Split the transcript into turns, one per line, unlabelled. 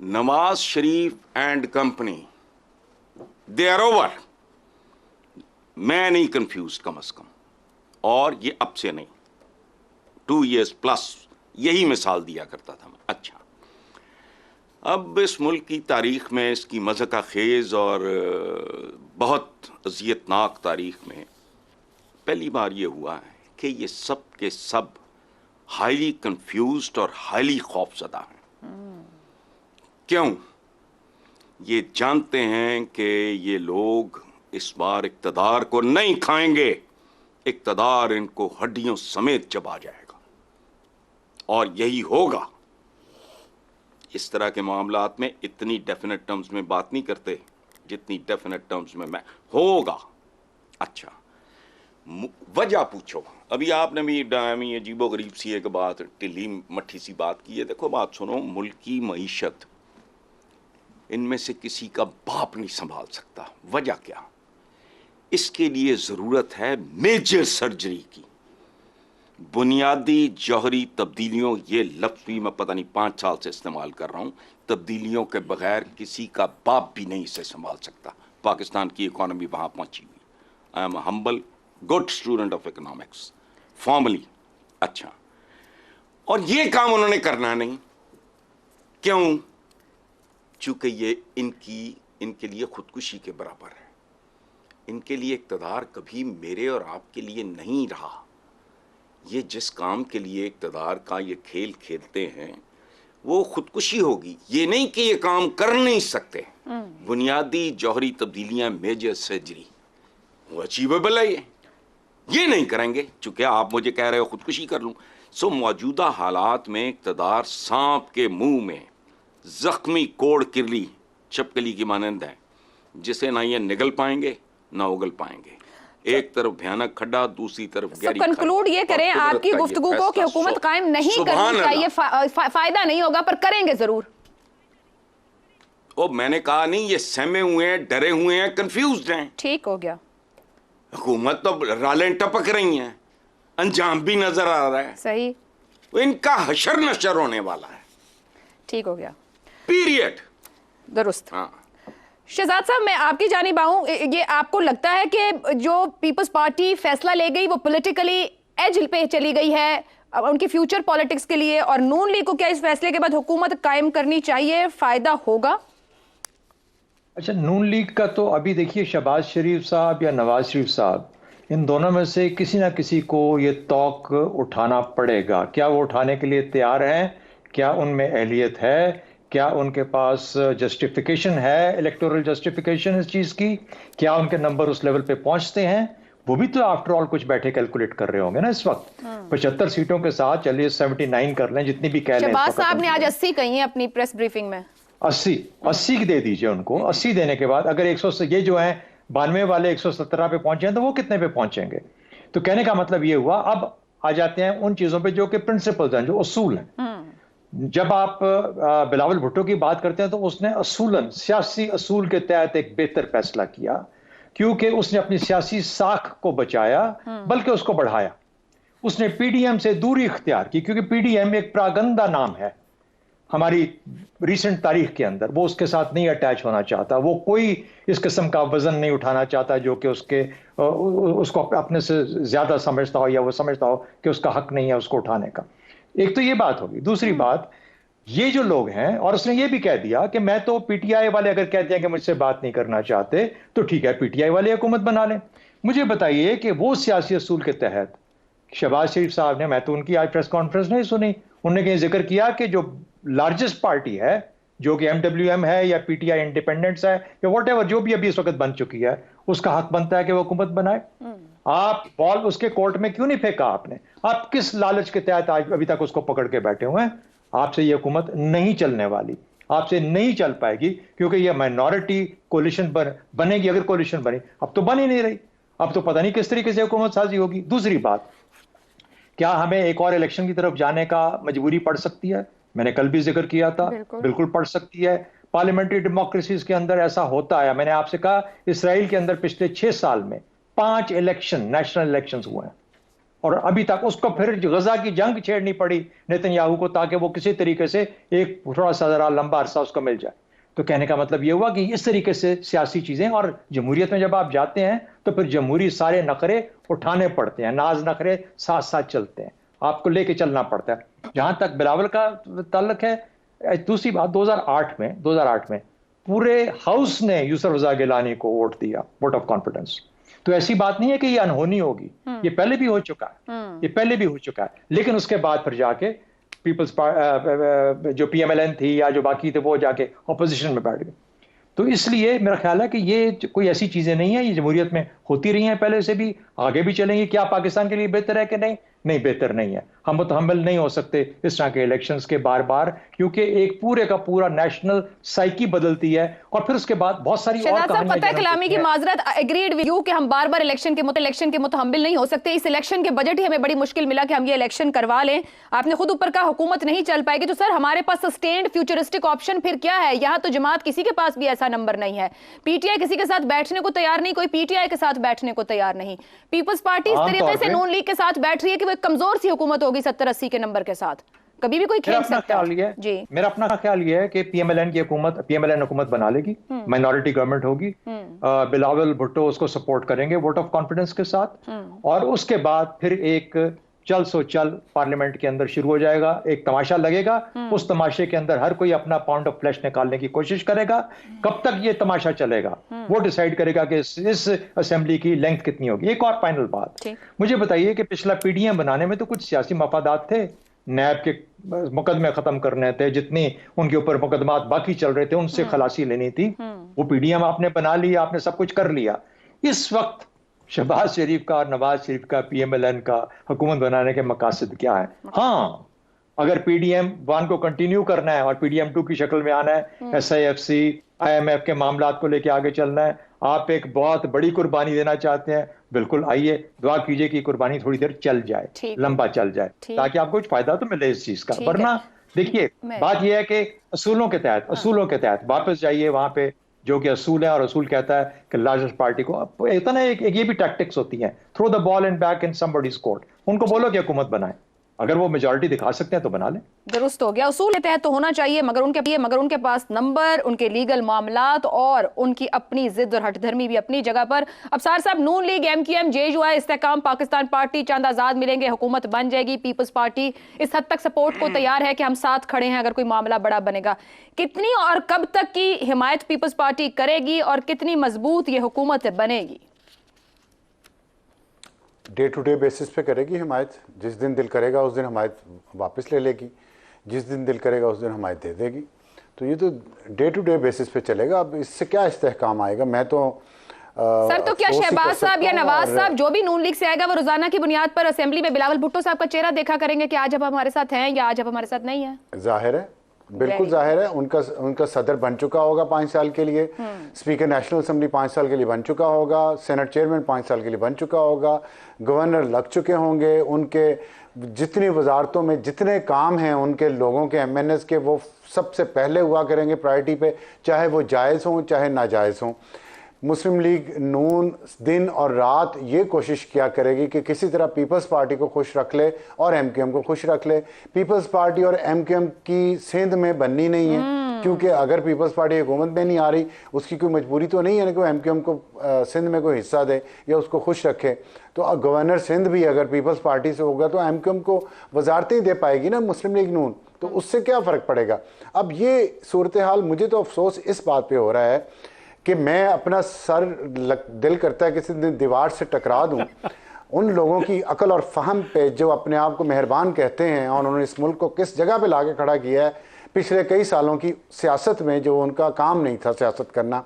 Nawaz Sharif and company, they are over. मैं नहीं confuse कम अज कम, और ये अब से नहीं, 2 years प्लस यही मिसाल दिया करता था मैं। अच्छा, अब इस मुल्क की तारीख में, इसकी मज़हका खेज़ और बहुत अज़ियतनाक तारीख में पहली बार ये हुआ है कि ये सब के सब हाईली कंफ्यूज्ड और हाईली खौफज़दा हैं। क्यों? ये जानते हैं कि ये लोग इस बार इक़्तिदार को नहीं खाएंगे, इक़्तिदार इनको हड्डियों समेत चबा जाएगा, और यही होगा। इस तरह के मामलात में इतनी डेफिनेट टर्म्स में बात नहीं करते जितनी डेफिनेट टर्म्स में मैं होगा। अच्छा, वजह पूछो। अभी आपने भी अजीबो गरीब सी एक बात, टिल्ली मट्ठी सी बात की है। देखो बात सुनो, मुल्क की मईशत इनमें से किसी का बाप नहीं संभाल सकता। वजह क्या? इसके लिए ज़रूरत है मेजर सर्जरी की, बुनियादी जौहरी तब्दीलियों। ये लफ्ज़ भी मैं पता नहीं 5 साल से इस्तेमाल कर रहा हूँ। तब्दीलियों के बगैर किसी का बाप भी नहीं इसे संभाल सकता। पाकिस्तान की इकॉनमी वहाँ पहुँची हुई। I am humble good student of economics formally. अच्छा, और ये काम उन्होंने करना नहीं। क्यों? चूँकि ये इनके लिए खुदकुशी के बराबर है। इनके लिए इक़्तिदार कभी मेरे और आपके लिए नहीं रहा। ये जिस काम के लिए इक़्तिदार का ये खेल खेलते हैं वो खुदकुशी होगी। ये नहीं कि ये काम कर नहीं सकते। बुनियादी जौहरी तब्दीलियां, मेजर सर्जरी, वो अचीवेबल है। ये नहीं करेंगे। चूंकि आप मुझे कह रहे हो खुदकुशी कर लूं, सो मौजूदा हालात में इक़्तिदार सांप के मुंह में जख्मी कोड़ किरली छिपकली की मानंद है, जिसे ना ये निगल पाएंगे ना उगल पाएंगे। एक तरफ भयानक खड्डा, दूसरी तरफ गहरी खाई।
कंक्लूड ये करें आपकी गुफ्तगू को कि हुकूमत कायम नहीं करनी चाहिए, फायदा नहीं होगा, पर करेंगे जरूर।
ओ, मैंने कहा नहीं, ये सहमे हुए हैं, डरे हुए हैं, कंफ्यूज्ड हैं।
ठीक हो गया।
हुकूमत तो रालें टपक रही हैं, अंजाम भी नजर आ रहा है।
सही,
इनका हशर नशर होने वाला है।
ठीक हो गया,
पीरियड।
दुरुस्त।
हाँ,
शहजाद साहब, मैं आपकी जानिब आऊं। ये आपको लगता है कि जो पीपल्स पार्टी फैसला ले गई वो पॉलिटिकली एज पे चली गई है उनकी फ्यूचर पॉलिटिक्स के लिए, और नून लीग को क्या इस फैसले के बाद हुकूमत कायम करनी चाहिए, फायदा होगा?
अच्छा, नून लीग का तो अभी देखिए, शहबाज शरीफ साहब या नवाज शरीफ साहब, इन दोनों में से किसी ना किसी को ये तौक उठाना पड़ेगा। क्या वो उठाने के लिए तैयार हैं? क्या उनमें अहलियत है? क्या उनके पास जस्टिफिकेशन है, इलेक्टोरल जस्टिफिकेशन इस चीज़ की? क्या उनके नंबर उस लेवल पे पहुंचते हैं? वो भी तो आफ्टर ऑल कुछ बैठे कैलकुलेट कर रहे होंगे ना इस वक्त। 75 सीटों के साथ, चलिए 79 कर लें, जितनी भी कह लें।
शहबाज साहब ने आज 80 कही है अपनी प्रेस ब्रीफिंग में।
80 की दे दीजिए उनको। 80 देने के बाद अगर 100 से ये जो है 92 वाले 117 पे पहुंचे हैं, तो वो कितने पे पहुंचेंगे? तो कहने का मतलब ये हुआ। अब आ जाते हैं उन चीजों पे जो कि प्रिंसिपल्स हैं, जो उसूल हैं। जब आप बिलावल भुट्टो की बात करते हैं तो उसने असूलन सियासी असूल के तहत एक बेहतर फैसला किया, क्योंकि उसने अपनी सियासी साख को बचाया, बल्कि उसको बढ़ाया। उसने पीडीएम से दूरी इख्तियार की, क्योंकि पीडीएम एक प्रागंदा नाम है हमारी रिसेंट तारीख के अंदर। वो उसके साथ नहीं अटैच होना चाहता, वो कोई इस किस्म का वजन नहीं उठाना चाहता जो कि उसको अपने से ज्यादा समझता हो, या वो समझता हो कि उसका हक नहीं है उसको उठाने का। एक तो ये बात होगी। दूसरी बात, ये जो लोग हैं, और उसने ये भी कह दिया कि मैं तो पीटीआई वाले अगर कहते हैं कि मुझसे बात नहीं करना चाहते तो ठीक है, पीटीआई वाले हुकूमत बना लें। मुझे बताइए कि वो सियासी असूल के तहत शहबाज शरीफ साहब ने, मैं तो उनकी आज प्रेस कॉन्फ्रेंस नहीं सुनी, उन्होंने कहीं जिक्र किया कि जो लार्जेस्ट पार्टी है, जो कि एमडब्ल्यूएम है या पीटीआई इंडिपेंडेंस है या व्हाटएवर, जो भी अभी इस वक्त बन चुकी है, उसका हक बनता है कि वो हुकूमत बनाए। आप बॉल उसके कोर्ट में क्यों नहीं फेंका आपने? आप किस लालच के तहत आज अभी तक उसको पकड़ के बैठे हुए हैं? आपसे ये हुकूमत नहीं चलने वाली, आपसे नहीं चल पाएगी, क्योंकि ये माइनॉरिटी कोलिशन बनेगी। अगर कोलिशन बनी, अब तो बन ही नहीं रही, अब तो पता नहीं किस तरीके से हुकूमत साजी होगी। दूसरी बात, क्या हमें एक और इलेक्शन की तरफ जाने का मजबूरी पड़ सकती है? मैंने कल भी जिक्र किया था, बिल्कुल पड़ सकती है। पार्लियामेंट्री डेमोक्रेसीज के अंदर ऐसा होता है। मैंने आपसे कहा, इसराइल के अंदर पिछले 6 साल में 5 इलेक्शन, नेशनल इलेक्शंस हुए हैं। और अभी तक उसको फिर गजा की जंग छेड़नी पड़ी नेतन्याहू को, ताकि वो किसी तरीके से एक थोड़ा सा जरा लंबा अरसा उसको मिल जाए। तो कहने का मतलब ये हुआ कि इस तरीके से सियासी चीजें, और जमहूरियत में जब आप जाते हैं तो फिर जमहूरी सारे नखरे उठाने पड़ते हैं, नाज नखरे साथ साथ चलते हैं, आपको लेके चलना पड़ता है। जहां तक बिलावल का ताल्लुक है, दूसरी बात 2008 में पूरे हाउस ने यूसुफ रजा गिलानी को वोट दिया, वोट ऑफ कॉन्फिडेंस। तो ऐसी बात नहीं है कि ये अनहोनी होगी, ये पहले भी हो चुका है, ये पहले भी हो चुका है। लेकिन उसके बाद फिर जाके पीपल्स जो पीएमएलएन थी या जो बाकी थे वो जाके ऑपोजिशन में बैठ गए। तो इसलिए मेरा ख्याल है कि ये कोई ऐसी चीजें नहीं है, ये जमहूरियत में होती रही हैं पहले से भी, आगे भी चलेंगी। क्या पाकिस्तान के लिए बेहतर है कि नहीं? नहीं, बेहतर नहीं है। हम मुतहम्मिल नहीं हो सकते इस तरह के इलेक्शंस के बार बार, क्योंकि एक पूरे का पूरा नेशनल साइकी बदलती है और फिर उसके बाद बहुत सारी और कहानियां।
फतेह कलामी की माजरत, एग्रीड विद यू कि हम बार बार इलेक्शन के मुतहम्मिल नहीं हो सकते। इस इलेक्शन के बजट ही हमें बड़ी मुश्किल मिला कि हम ये इलेक्शन करवा लें। आपने खुद ऊपर का हुकूमत नहीं चल पाएगी, तो सर हमारे पास सस्टेन्ड फ्यूचरिस्टिक ऑप्शन फिर क्या है? यहाँ तो जमात किसी के पास भी ऐसा नंबर नहीं है, पीटीआई किसी के साथ बैठने को तैयार नहीं, कोई पीटीआई के साथ बैठने को तैयार नहीं। पीपल्स पार्टी इस तरीके से नून लीग के साथ बैठ रही है कि वो एक कमजोर सी हुकूमत होगी 70-80 के नंबर के साथ, कभी भी कोई खेल सकता है। जी,
मेरा अपना ख्याल ये है कि पीएमएलएन हुकूमत बना लेगी, माइनॉरिटी गवर्नमेंट होगी, बिलावल भुट्टो उसको सपोर्ट करेंगे वोट ऑफ कॉन्फिडेंस के साथ, और उसके बाद फिर एक चल सो चल पार्लियामेंट के अंदर शुरू हो जाएगा। एक तमाशा लगेगा, उस तमाशे के अंदर हर कोई अपना पाउंड ऑफ फ्लैश निकालने की कोशिश करेगा। कब तक ये तमाशा चलेगा वो डिसाइड करेगा कि इस असेंबली की लेंथ कितनी होगी। एक और फाइनल बात, मुझे बताइए कि पिछला पीडीएम बनाने में तो कुछ सियासी मफादात थे, नैब के मुकदमे खत्म करने थे, जितने उनके ऊपर मुकदमात बाकी चल रहे थे उनसे खलासी लेनी थी, वो पीडीएम आपने बना लिया, आपने सब कुछ कर लिया। इस वक्त शहबाज शरीफ का और नवाज शरीफ का पीएमएलएन का हुकूमत बनाने के मकासद क्या है? हाँ, अगर पीडीएम 1 को कंटिन्यू करना है और पीडीएम 2 की शक्ल में आना है, एसआईएफसी आईएमएफ के मामलात को लेकर आगे चलना है, आप एक बहुत बड़ी कुर्बानी देना चाहते हैं, बिल्कुल आइए, दुआ कीजिए कि कुर्बानी थोड़ी देर चल जाए, लंबा चल जाए, ताकि आपको कुछ फायदा तो मिले इस चीज का। वरना देखिए, बात यह है कि असूलों के तहत वापस जाइए वहां पे जो कि असूल है, और असूल कहता है कि लार्जेस्ट पार्टी को इतना एक ये भी टैक्टिक्स होती हैं, throw the ball in back in somebody's court. उनको बोलो कि हुकूमत बनाए, अगर वो मेजॉरिटी दिखा सकते हैं तो बना लें।
दुरुस्त हो गया, उसूल के तहत तो होना चाहिए, मगर उनके पास नंबर, उनके लीगल मामलात और उनकी अपनी जिद और हठधर्मी भी अपनी जगह पर। अब सार साहब, Noon League, MQM, JUI, Istehkam, Pakistan party चंद आजाद मिलेंगे, हुकूमत बन जाएगी। पीपल्स पार्टी इस हद तक सपोर्ट को तैयार है कि हम साथ खड़े हैं अगर कोई मामला बड़ा बनेगा। कितनी और कब तक की हिमायत पीपल्स पार्टी करेगी और कितनी मजबूत ये हुकूमत बनेगी?
डे टू डे बेसिस पे करेगी हिमायत। जिस दिन दिल करेगा उस दिन हिमायत वापस ले लेगी, जिस दिन दिल करेगा उस दिन हिमायत दे देगी। तो ये तो डे टू डे बेसिस पे चलेगा। अब इससे क्या इस्तेहकाम आएगा? मैं तो
सर, तो क्या शहबाज साहब या नवाज साहब जो भी नून लीग से आएगा वो रोजाना की बुनियाद पर असेंबली में बिलावल भुट्टो साहब का चेहरा देखा करेंगे कि आज अब हमारे साथ हैं या आज अब हमारे साथ नहीं है?
जाहिर है, बिल्कुल जाहिर है। उनका सदर बन चुका होगा 5 साल के लिए, स्पीकर नेशनल असेंबली 5 साल के लिए बन चुका होगा, सेनेट चेयरमैन 5 साल के लिए बन चुका होगा, गवर्नर लग चुके होंगे, उनके जितनी वजारतों में जितने काम हैं उनके लोगों के एमएनएस के, वो सबसे पहले हुआ करेंगे प्रायोरिटी पे, चाहे वो जायज़ हों चाहे नाजायज़ हों। मुस्लिम लीग नून दिन और रात ये कोशिश किया करेगी कि किसी तरह पीपल्स पार्टी को खुश रख ले और एमक्यूएम को खुश रख ले। पीपल्स पार्टी और एमक्यूएम की सिंध में बननी नहीं है, क्योंकि अगर पीपल्स पार्टी हुकूमत में नहीं आ रही, उसकी कोई मजबूरी तो नहीं है ना कि एमक्यूएम को सिंध में कोई हिस्सा दे या उसको खुश रखे। तो गवर्नर सिंध भी अगर पीपल्स पार्टी से होगा तो एमक्यूएम को वजारतें ही दे पाएगी ना मुस्लिम लीग नून, तो उससे क्या फ़र्क पड़ेगा? अब ये सूरत हाल, मुझे तो अफसोस इस बात पर हो रहा है कि मैं अपना सर दिल करता है किसी दिन दीवार से टकरा दूं उन लोगों की अकल और फहम पे जो अपने आप को मेहरबान कहते हैं, और उन्होंने इस मुल्क को किस जगह पे लाके खड़ा किया है पिछले कई सालों की सियासत में, जो उनका काम नहीं था सियासत करना।